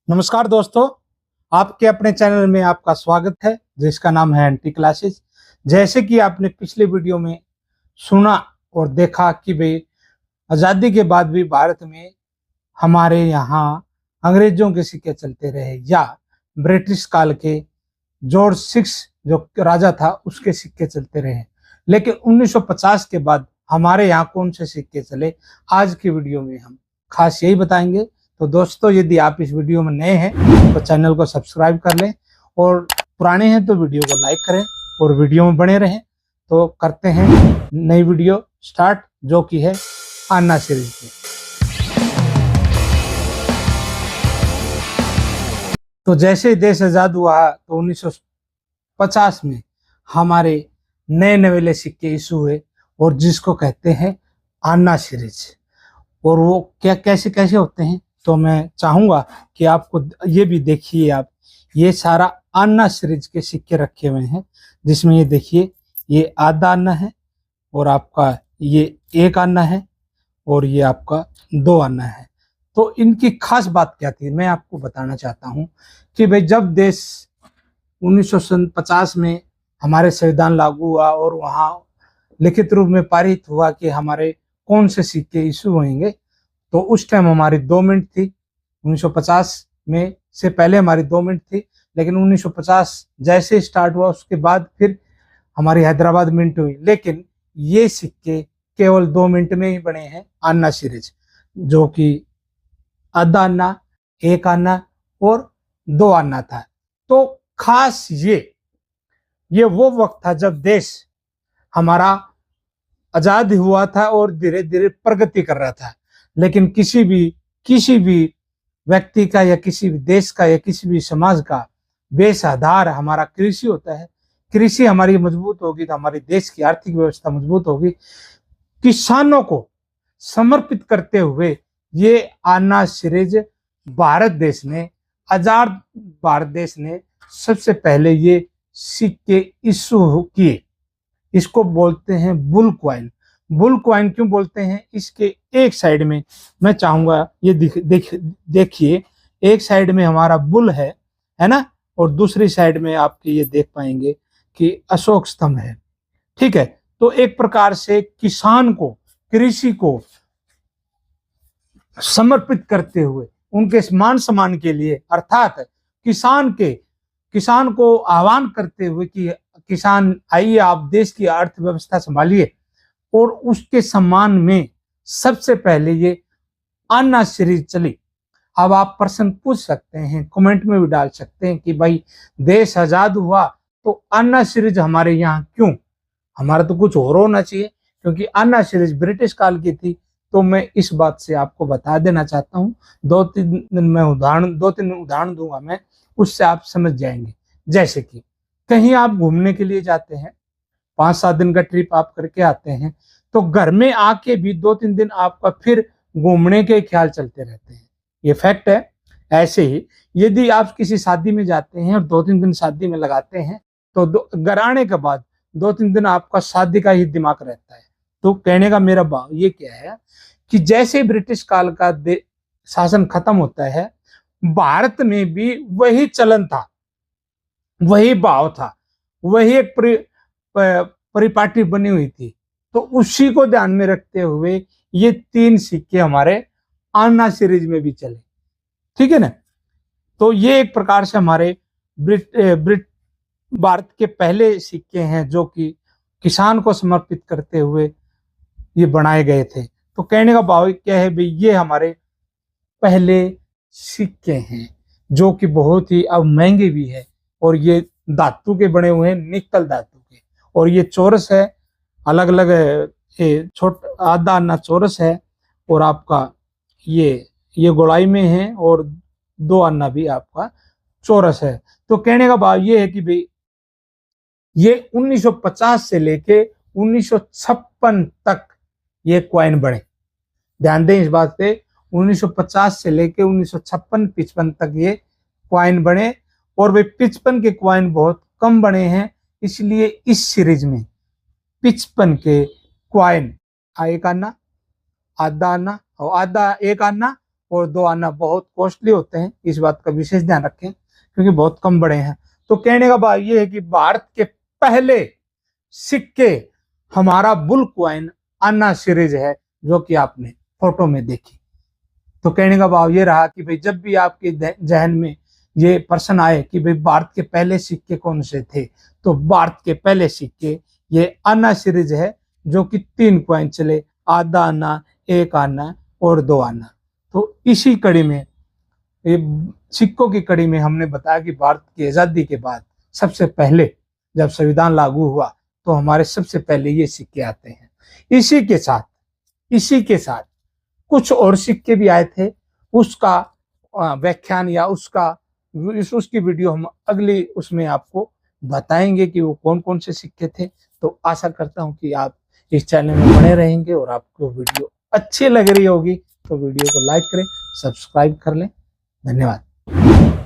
नमस्कार दोस्तों, आपके अपने चैनल में आपका स्वागत है जिसका नाम है एंटी क्लासेस। जैसे कि आपने पिछले वीडियो में सुना और देखा कि भाई आज़ादी के बाद भी भारत में हमारे यहाँ अंग्रेजों के सिक्के चलते रहे या ब्रिटिश काल के जॉर्ज सिक्स जो राजा था उसके सिक्के चलते रहे, लेकिन 1950 के बाद हमारे यहाँ कौन से सिक्के चले, आज की वीडियो में हम खास यही बताएंगे। तो दोस्तों, यदि आप इस वीडियो में नए हैं तो चैनल को सब्सक्राइब कर लें और पुराने हैं तो वीडियो को लाइक करें और वीडियो में बने रहें। तो करते हैं नई वीडियो स्टार्ट, जो कि है अन्ना सीरीज की। तो जैसे देश आजाद हुआ तो 1950 में हमारे नए नवेले सिक्के इशू हुए और जिसको कहते हैं अन्ना सीरीज। और वो क्या कैसे कैसे होते हैं, तो मैं चाहूंगा कि आपको ये भी देखिए। आप ये सारा अन्ना सीरीज के सिक्के रखे हुए हैं, जिसमें ये देखिए ये आधा अन्ना है और आपका ये एक अन्ना है और ये आपका दो अन्ना है। तो इनकी खास बात क्या थी मैं आपको बताना चाहता हूं कि भाई जब देश 1950 में हमारे संविधान लागू हुआ और वहाँ लिखित रूप में पारित हुआ कि हमारे कौन से सिक्के इशू होंगे, तो उस टाइम हमारी 2 मिनट थी। 1950 में से पहले हमारी 2 मिनट थी, लेकिन 1950 जैसे स्टार्ट हुआ उसके बाद फिर हमारी हैदराबाद मिंट हुई। लेकिन ये सिक्के केवल 2 मिनट में ही बने हैं अन्ना सीरीज, जो कि आधा अन्ना, एक अन्ना और दो अन्ना था। तो खास ये वो वक्त था जब देश हमारा आजाद हुआ था और धीरे धीरे प्रगति कर रहा था। लेकिन किसी भी व्यक्ति का या किसी भी देश का या किसी भी समाज का बेस आधार हमारा कृषि होता है। कृषि हमारी मजबूत होगी तो हमारे देश की आर्थिक व्यवस्था मजबूत होगी। किसानों को समर्पित करते हुए ये अन्ना सीरीज भारत देश ने, आजाद भारत देश ने सबसे पहले ये सिक्के इशू किए। इसको बोलते हैं बुल क्वाइन। बुल क्वाइन क्यों बोलते हैं, इसके एक साइड में मैं चाहूंगा ये देखिए, एक साइड में हमारा बुल है ना, और दूसरी साइड में आपके ये देख पाएंगे कि अशोक स्तंभ है। ठीक है, तो एक प्रकार से किसान को, कृषि को समर्पित करते हुए उनके मान सम्मान के लिए, अर्थात किसान को आह्वान करते हुए कि किसान आइए आप देश की अर्थव्यवस्था संभालिए, और उसके सम्मान में सबसे पहले ये अन्ना सीरीज चली। अब आप प्रश्न पूछ सकते हैं, कमेंट में भी डाल सकते हैं कि भाई देश आजाद हुआ तो अन्ना सीरीज हमारे यहाँ क्यों, हमारा तो कुछ और होना चाहिए, क्योंकि अन्ना सीरीज ब्रिटिश काल की थी। तो मैं इस बात से आपको बता देना चाहता हूँ, 2-3 उदाहरण दूंगा मैं, उससे आप समझ जाएंगे। जैसे कि कहीं आप घूमने के लिए जाते हैं, 5-7 दिन का ट्रिप आप करके आते हैं, तो घर में आके भी 2-3 दिन आपका फिर घूमने के ख्याल चलते रहते हैं। ये फैक्ट है। ऐसे ही यदि आप किसी शादी में जाते हैं और 2-3 दिन शादी में लगाते हैं, तो घर आने के बाद 2-3 दिन आपका शादी का ही दिमाग रहता है। तो कहने का मेरा भाव ये क्या है कि जैसे ब्रिटिश काल का शासन खत्म होता है, भारत में भी वही चलन था, वही भाव था, वही एक परिपाटी बनी हुई थी। तो उसी को ध्यान में रखते हुए ये 3 सिक्के हमारे अन्ना सीरीज में भी चले। ठीक है ना। तो ये एक प्रकार से हमारे भारत के पहले सिक्के हैं जो कि किसान को समर्पित करते हुए ये बनाए गए थे। तो कहने का भाव क्या है भाई, ये हमारे पहले सिक्के हैं जो कि बहुत ही अब महंगे भी है, और ये धातु के बने हुए हैं, निकल धातु के, और ये चौरस है, अलग अलग छोटा आधा अन्ना चौरस है, और आपका ये गोलाई में है, और 2 अन्ना भी आपका चौरस है। तो कहने का भाव ये है कि भाई ये 1950 से लेके 1956 तक ये क्वाइन बने। ध्यान दें इस बात पे, 1950 से लेके 1956-55 तक ये क्वाइन बने, और वे 55 के क्वाइन बहुत कम बने हैं। इसलिए इस सीरीज में 55 के क्वाइन, एक अन्ना, आधा अन्ना और आधा एक अन्ना और 2 आना बहुत कॉस्टली होते हैं, इस बात का विशेष ध्यान रखें क्योंकि बहुत कम बड़े हैं। तो कहने का भाव ये है कि भारत के पहले सिक्के हमारा बुल कॉइन अन्ना सीरीज है, जो कि आपने फोटो में देखी। तो कहने का भाव ये रहा कि भाई जब भी आपके जहन में ये प्रश्न आए कि भाई भारत के पहले सिक्के कौन से थे, तो भारत के पहले सिक्के ये अन्ना सीरीज है, जो कि 3 कॉइन चले, आधा आना, 1 आना और 2 आना। तो इसी कड़ी में, ये सिक्कों की कड़ी में हमने बताया कि भारत की आजादी के बाद सबसे पहले जब संविधान लागू हुआ तो हमारे सबसे पहले ये सिक्के आते हैं। इसी के साथ कुछ और सिक्के भी आए थे, उसका व्याख्यान या उसकी वीडियो हम अगली उसमें आपको बताएंगे कि वो कौन कौन से सिक्के थे। तो आशा करता हूं कि आप इस चैनल में बने रहेंगे और आपको वीडियो अच्छी लग रही होगी तो वीडियो को लाइक करें, सब्सक्राइब कर लें। धन्यवाद।